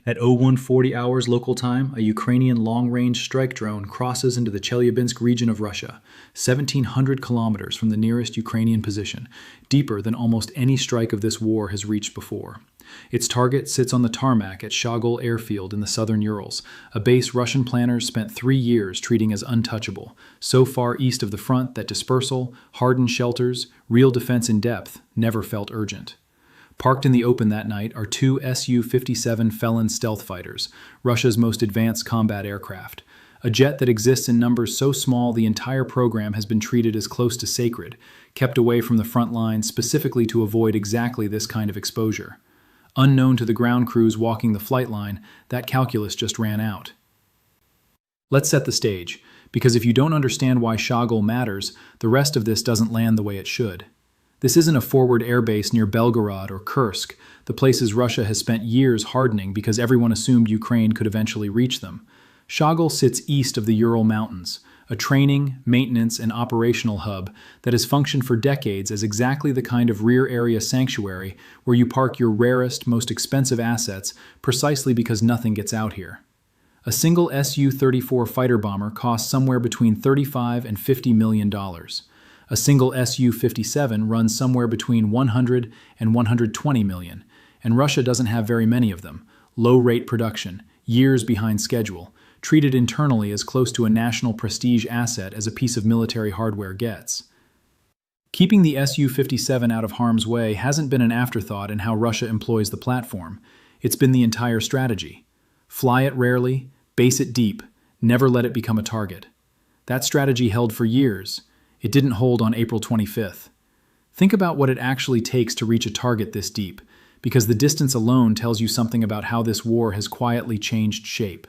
At 0140 hours local time, a Ukrainian long-range strike drone crosses into the Chelyabinsk region of Russia, 1,700 kilometers from the nearest Ukrainian position, deeper than almost any strike of this war has reached before. Its target sits on the tarmac at Shagol airfield in the southern Urals, a base Russian planners spent 3 years treating as untouchable, so far east of the front that dispersal, hardened shelters, real defense in depth never felt urgent. Parked in the open that night are 2 Su-57 Felon stealth fighters, Russia's most advanced combat aircraft. A jet that exists in numbers so small the entire program has been treated as close to sacred, kept away from the front lines specifically to avoid exactly this kind of exposure. Unknown to the ground crews walking the flight line, that calculus just ran out. Let's set the stage, because if you don't understand why Shagol matters, the rest of this doesn't land the way it should. This isn't a forward air base near Belgorod or Kursk, the places Russia has spent years hardening because everyone assumed Ukraine could eventually reach them. Shagol sits east of the Ural Mountains, a training, maintenance, and operational hub that has functioned for decades as exactly the kind of rear area sanctuary where you park your rarest, most expensive assets precisely because nothing gets out here. A single Su-34 fighter bomber costs somewhere between $35 and $50 million. A single Su-57 runs somewhere between 100 and 120 million, and Russia doesn't have very many of them. Low-rate production, years behind schedule, treated internally as close to a national prestige asset as a piece of military hardware gets. Keeping the Su-57 out of harm's way hasn't been an afterthought in how Russia employs the platform. It's been the entire strategy. Fly it rarely, base it deep, never let it become a target. That strategy held for years. It didn't hold on April 25th. Think about what it actually takes to reach a target this deep, because the distance alone tells you something about how this war has quietly changed shape.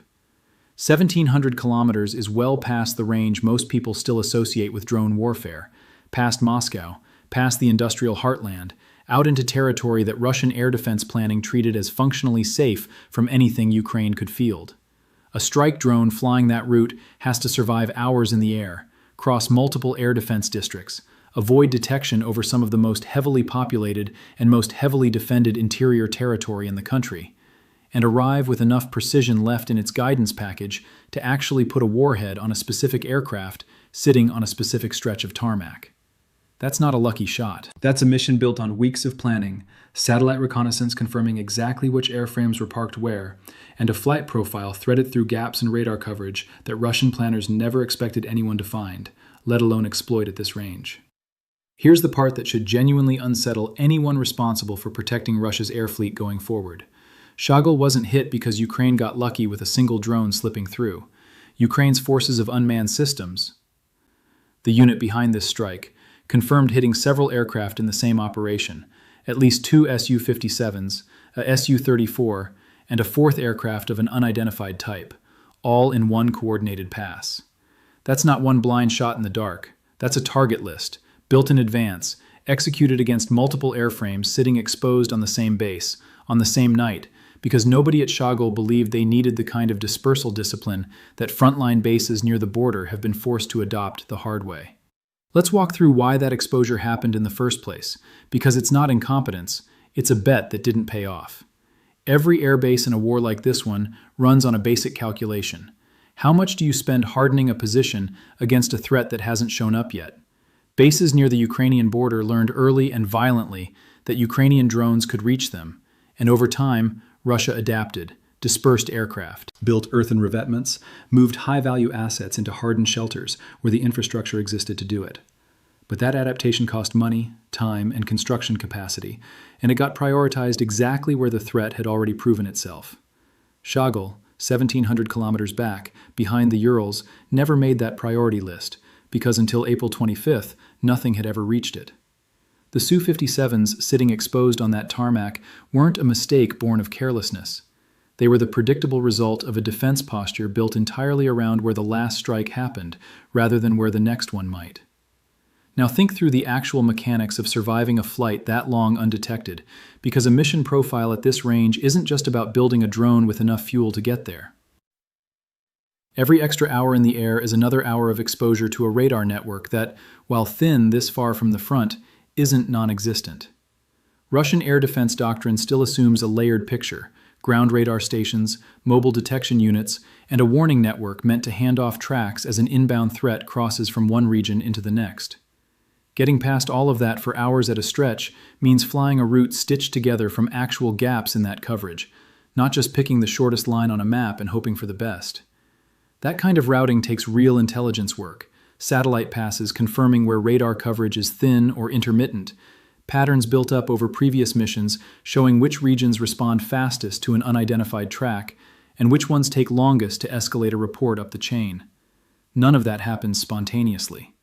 1,700 kilometers is well past the range most people still associate with drone warfare, past Moscow, past the industrial heartland, out into territory that Russian air defense planning treated as functionally safe from anything Ukraine could field. A strike drone flying that route has to survive hours in the air, cross multiple air defense districts, avoid detection over some of the most heavily populated and most heavily defended interior territory in the country, and arrive with enough precision left in its guidance package to actually put a warhead on a specific aircraft sitting on a specific stretch of tarmac. That's not a lucky shot. That's a mission built on weeks of planning, satellite reconnaissance confirming exactly which airframes were parked where, and a flight profile threaded through gaps in radar coverage that Russian planners never expected anyone to find, let alone exploit at this range. Here's the part that should genuinely unsettle anyone responsible for protecting Russia's air fleet going forward. Shagol wasn't hit because Ukraine got lucky with a single drone slipping through. Ukraine's Forces of Unmanned Systems, the unit behind this strike, confirmed hitting several aircraft in the same operation, at least 2 Su-57s, a Su-34, and a fourth aircraft of an unidentified type, all in one coordinated pass. That's not one blind shot in the dark. That's a target list, built in advance, executed against multiple airframes sitting exposed on the same base, on the same night, because nobody at Shagol believed they needed the kind of dispersal discipline that frontline bases near the border have been forced to adopt the hard way. Let's walk through why that exposure happened in the first place, because it's not incompetence, it's a bet that didn't pay off. Every airbase in a war like this one runs on a basic calculation. How much do you spend hardening a position against a threat that hasn't shown up yet? Bases near the Ukrainian border learned early and violently that Ukrainian drones could reach them, and over time, Russia adapted, dispersed aircraft, built earthen revetments, moved high-value assets into hardened shelters where the infrastructure existed to do it. But that adaptation cost money, time, and construction capacity, and it got prioritized exactly where the threat had already proven itself. Shagol, 1,700 kilometers back, behind the Urals, never made that priority list, because until April 25th, nothing had ever reached it. The Su-57s sitting exposed on that tarmac weren't a mistake born of carelessness. They were the predictable result of a defense posture built entirely around where the last strike happened, rather than where the next one might. Now think through the actual mechanics of surviving a flight that long undetected, because a mission profile at this range isn't just about building a drone with enough fuel to get there. Every extra hour in the air is another hour of exposure to a radar network that, while thin this far from the front, isn't non-existent. Russian air defense doctrine still assumes a layered picture, ground radar stations, mobile detection units, and a warning network meant to hand off tracks as an inbound threat crosses from one region into the next. Getting past all of that for hours at a stretch means flying a route stitched together from actual gaps in that coverage, not just picking the shortest line on a map and hoping for the best. That kind of routing takes real intelligence work, satellite passes confirming where radar coverage is thin or intermittent, patterns built up over previous missions showing which regions respond fastest to an unidentified track, and which ones take longest to escalate a report up the chain. None of that happens spontaneously.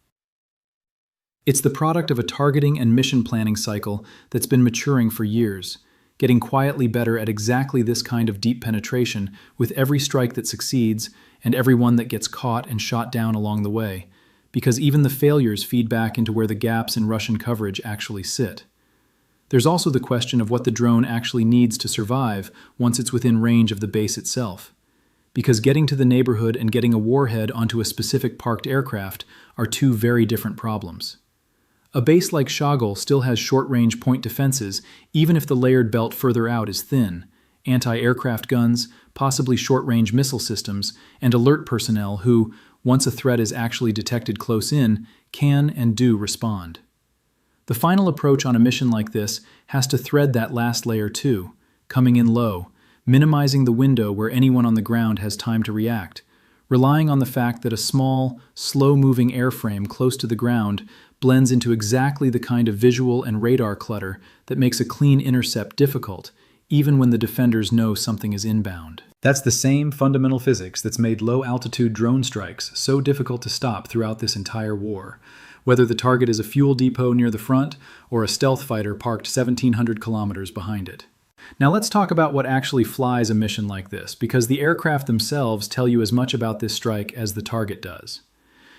It's the product of a targeting and mission planning cycle that's been maturing for years, getting quietly better at exactly this kind of deep penetration with every strike that succeeds and every one that gets caught and shot down along the way, because even the failures feed back into where the gaps in Russian coverage actually sit. There's also the question of what the drone actually needs to survive once it's within range of the base itself, because getting to the neighborhood and getting a warhead onto a specific parked aircraft are two very different problems. A base like Shagol still has short-range point defenses, even if the layered belt further out is thin, anti-aircraft guns, possibly short-range missile systems, and alert personnel who, once a threat is actually detected close in, can and do respond. The final approach on a mission like this has to thread that last layer too, coming in low, minimizing the window where anyone on the ground has time to react, relying on the fact that a small, slow-moving airframe close to the ground blends into exactly the kind of visual and radar clutter that makes a clean intercept difficult, even when the defenders know something is inbound. That's the same fundamental physics that's made low-altitude drone strikes so difficult to stop throughout this entire war, whether the target is a fuel depot near the front or a stealth fighter parked 1,700 kilometers behind it. Now let's talk about what actually flies a mission like this, because the aircraft themselves tell you as much about this strike as the target does.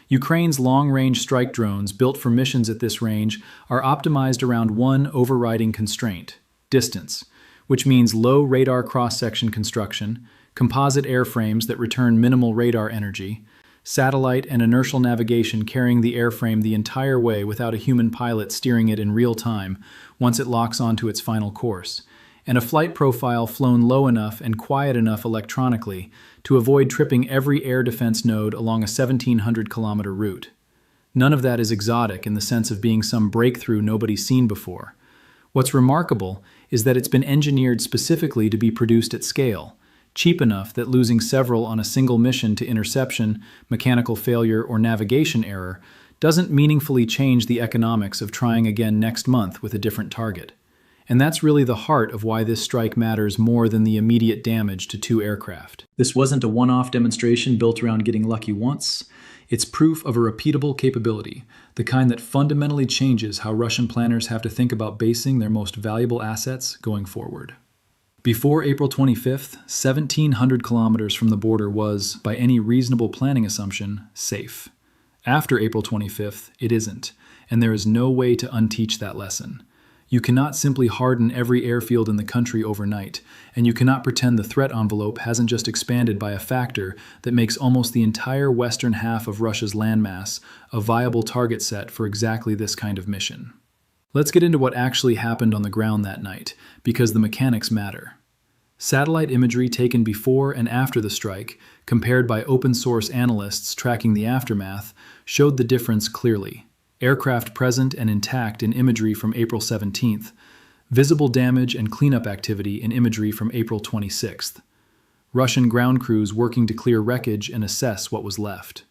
Ukraine's long-range strike drones built for missions at this range are optimized around one overriding constraint: distance, which means low radar cross-section construction, composite airframes that return minimal radar energy, satellite and inertial navigation carrying the airframe the entire way without a human pilot steering it in real time once it locks onto its final course, and a flight profile flown low enough and quiet enough electronically to avoid tripping every air defense node along a 1,700-kilometer route. None of that is exotic in the sense of being some breakthrough nobody's seen before. What's remarkable is that it's been engineered specifically to be produced at scale, cheap enough that losing several on a single mission to interception, mechanical failure, or navigation error doesn't meaningfully change the economics of trying again next month with a different target. And that's really the heart of why this strike matters more than the immediate damage to two aircraft. This wasn't a one-off demonstration built around getting lucky once. It's proof of a repeatable capability, the kind that fundamentally changes how Russian planners have to think about basing their most valuable assets going forward. Before April 25th, 1,700 kilometers from the border was, by any reasonable planning assumption, safe. After April 25th, it isn't, and there is no way to unteach that lesson. You cannot simply harden every airfield in the country overnight, and you cannot pretend the threat envelope hasn't just expanded by a factor that makes almost the entire western half of Russia's landmass a viable target set for exactly this kind of mission. Let's get into what actually happened on the ground that night, because the mechanics matter. Satellite imagery taken before and after the strike, compared by open-source analysts tracking the aftermath, showed the difference clearly. Aircraft present and intact in imagery from April 17th, visible damage and cleanup activity in imagery from April 26th. Russian ground crews working to clear wreckage and assess what was left.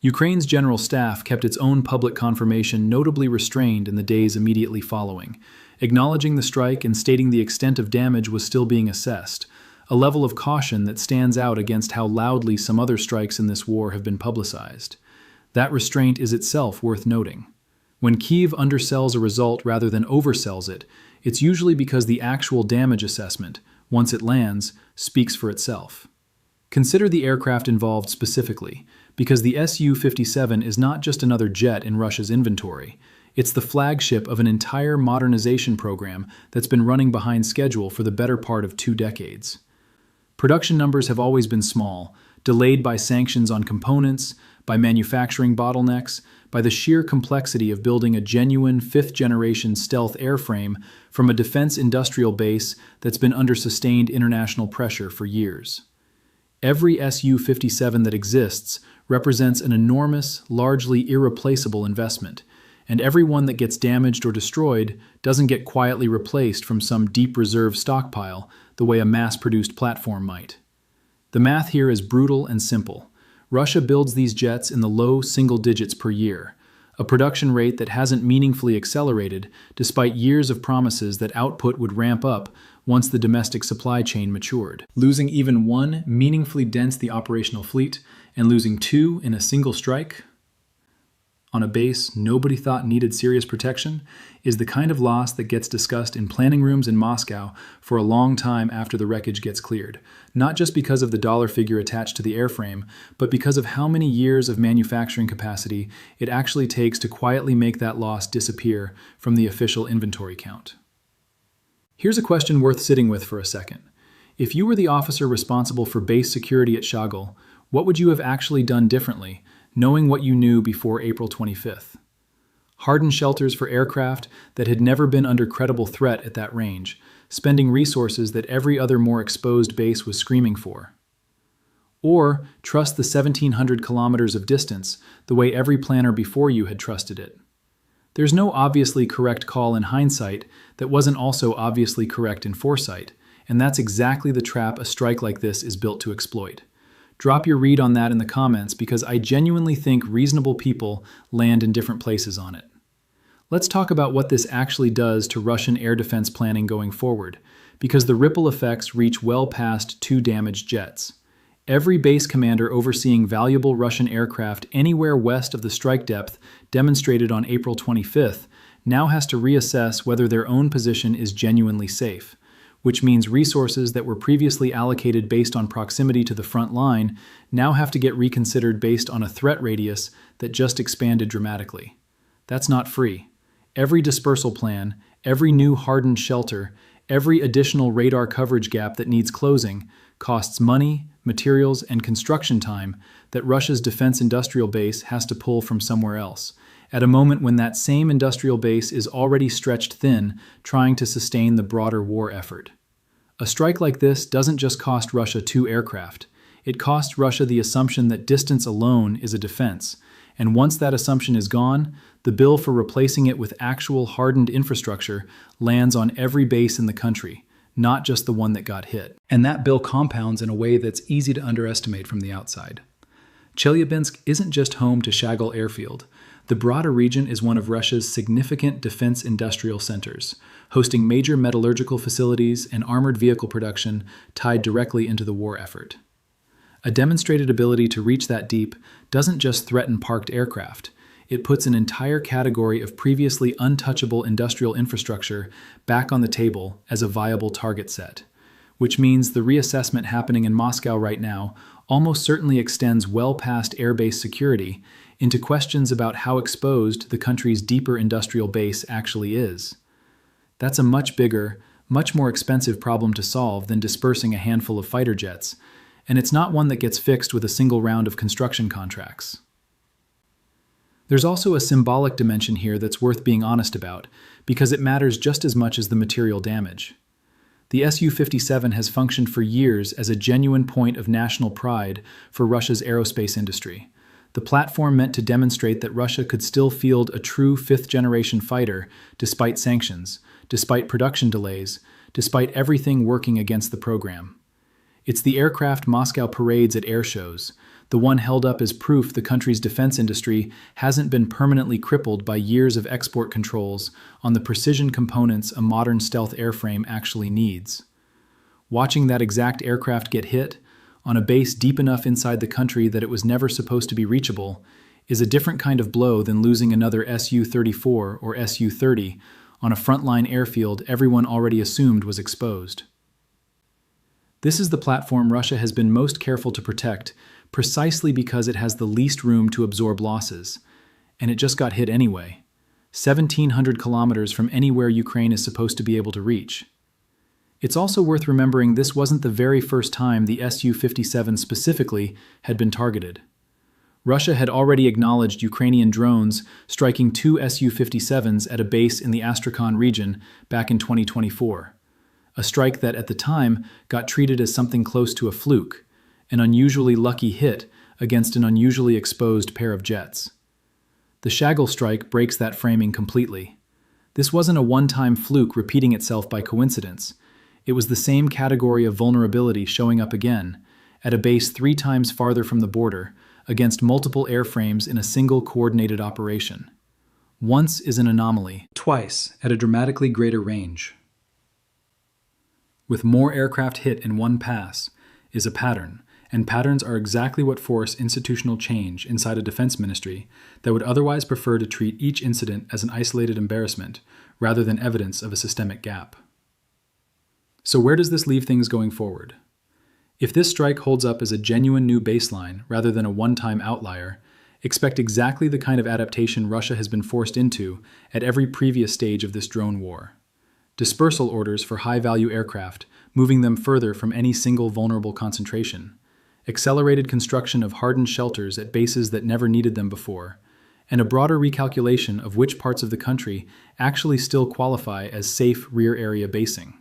Ukraine's general staff kept its own public confirmation notably restrained in the days immediately following, acknowledging the strike and stating the extent of damage was still being assessed, a level of caution that stands out against how loudly some other strikes in this war have been publicized. That restraint is itself worth noting. When Kyiv undersells a result rather than oversells it, it's usually because the actual damage assessment, once it lands, speaks for itself. Consider the aircraft involved specifically, because the Su-57 is not just another jet in Russia's inventory. It's the flagship of an entire modernization program that's been running behind schedule for the better part of 2 decades. Production numbers have always been small, delayed by sanctions on components, by manufacturing bottlenecks, by the sheer complexity of building a genuine fifth-generation stealth airframe from a defense industrial base that's been under sustained international pressure for years. Every Su-57 that exists represents an enormous, largely irreplaceable investment, and every one that gets damaged or destroyed doesn't get quietly replaced from some deep reserve stockpile the way a mass-produced platform might. The math here is brutal and simple. Russia builds these jets in the low single digits per year, a production rate that hasn't meaningfully accelerated despite years of promises that output would ramp up once the domestic supply chain matured. Losing even one meaningfully dents the operational fleet, and losing two in a single strike on a base nobody thought needed serious protection is the kind of loss that gets discussed in planning rooms in Moscow for a long time after the wreckage gets cleared, not just because of the dollar figure attached to the airframe, but because of how many years of manufacturing capacity it actually takes to quietly make that loss disappear from the official inventory count. Here's a question worth sitting with for a second. If you were the officer responsible for base security at Shagol, what would you have actually done differently, knowing what you knew before April 25th? Hardened shelters for aircraft that had never been under credible threat at that range, spending resources that every other more exposed base was screaming for. Or trust the 1,700 kilometers of distance the way every planner before you had trusted it. There's no obviously correct call in hindsight that wasn't also obviously correct in foresight, and that's exactly the trap a strike like this is built to exploit. Drop your read on that in the comments because I genuinely think reasonable people land in different places on it. Let's talk about what this actually does to Russian air defense planning going forward, because the ripple effects reach well past two damaged jets. Every base commander overseeing valuable Russian aircraft anywhere west of the strike depth demonstrated on April 25th now has to reassess whether their own position is genuinely safe, which means resources that were previously allocated based on proximity to the front line now have to get reconsidered based on a threat radius that just expanded dramatically. That's not free. Every dispersal plan, every new hardened shelter, every additional radar coverage gap that needs closing costs money, materials, and construction time that Russia's defense industrial base has to pull from somewhere else, at a moment when that same industrial base is already stretched thin trying to sustain the broader war effort. A strike like this doesn't just cost Russia 2 aircraft. It costs Russia the assumption that distance alone is a defense, and once that assumption is gone, the bill for replacing it with actual hardened infrastructure lands on every base in the country, not just the one that got hit. And that bill compounds in a way that's easy to underestimate from the outside. Chelyabinsk isn't just home to Shagol airfield. The broader region is one of Russia's significant defense industrial centers, hosting major metallurgical facilities and armored vehicle production tied directly into the war effort. A demonstrated ability to reach that deep doesn't just threaten parked aircraft. It puts an entire category of previously untouchable industrial infrastructure back on the table as a viable target set, which means the reassessment happening in Moscow right now almost certainly extends well past airbase security into questions about how exposed the country's deeper industrial base actually is. That's a much bigger, much more expensive problem to solve than dispersing a handful of fighter jets, and it's not one that gets fixed with a single round of construction contracts. There's also a symbolic dimension here that's worth being honest about, because it matters just as much as the material damage. The Su-57 has functioned for years as a genuine point of national pride for Russia's aerospace industry. The platform meant to demonstrate that Russia could still field a true fifth-generation fighter despite sanctions, despite production delays, despite everything working against the program. It's the aircraft Moscow parades at air shows, the one held up as proof the country's defense industry hasn't been permanently crippled by years of export controls on the precision components a modern stealth airframe actually needs. Watching that exact aircraft get hit, on a base deep enough inside the country that it was never supposed to be reachable, is a different kind of blow than losing another Su-34 or Su-30 on a frontline airfield everyone already assumed was exposed. This is the platform Russia has been most careful to protect, precisely because it has the least room to absorb losses, and it just got hit anyway, 1,700 kilometers from anywhere Ukraine is supposed to be able to reach. It's also worth remembering this wasn't the very first time the Su-57 specifically had been targeted. Russia had already acknowledged Ukrainian drones striking two Su-57s at a base in the Astrakhan region back in 2024, a strike that at the time got treated as something close to a fluke, an unusually lucky hit against an unusually exposed pair of jets. The Shagol strike breaks that framing completely. This wasn't a one-time fluke repeating itself by coincidence. It was the same category of vulnerability showing up again, at a base 3 times farther from the border, against multiple airframes in a single coordinated operation. Once is an anomaly, twice at a dramatically greater range. With more aircraft hit in one pass is a pattern, and patterns are exactly what force institutional change inside a defense ministry that would otherwise prefer to treat each incident as an isolated embarrassment rather than evidence of a systemic gap. So where does this leave things going forward? If this strike holds up as a genuine new baseline rather than a one-time outlier, expect exactly the kind of adaptation Russia has been forced into at every previous stage of this drone war. Dispersal orders for high-value aircraft, moving them further from any single vulnerable concentration. Accelerated construction of hardened shelters at bases that never needed them before, and a broader recalculation of which parts of the country actually still qualify as safe rear area basing.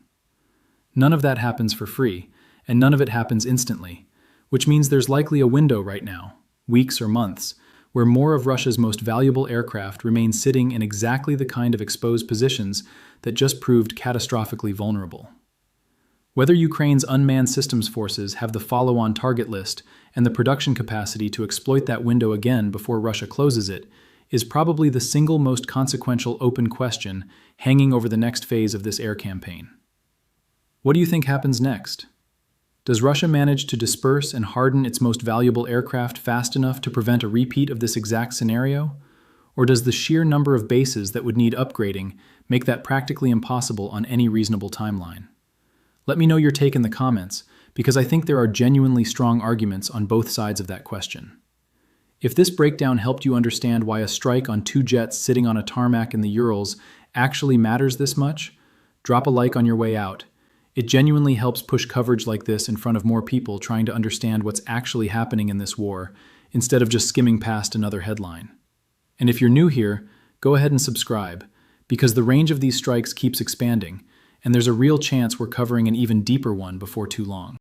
None of that happens for free, and none of it happens instantly, which means there's likely a window right now, weeks or months, where more of Russia's most valuable aircraft remain sitting in exactly the kind of exposed positions that just proved catastrophically vulnerable. Whether Ukraine's unmanned systems forces have the follow-on target list and the production capacity to exploit that window again before Russia closes it is probably the single most consequential open question hanging over the next phase of this air campaign. What do you think happens next? Does Russia manage to disperse and harden its most valuable aircraft fast enough to prevent a repeat of this exact scenario? Or does the sheer number of bases that would need upgrading make that practically impossible on any reasonable timeline? Let me know your take in the comments, because I think there are genuinely strong arguments on both sides of that question. If this breakdown helped you understand why a strike on 2 jets sitting on a tarmac in the Urals actually matters this much, drop a like on your way out. It genuinely helps push coverage like this in front of more people trying to understand what's actually happening in this war, instead of just skimming past another headline. And if you're new here, go ahead and subscribe, because the range of these strikes keeps expanding, and there's a real chance we're covering an even deeper one before too long.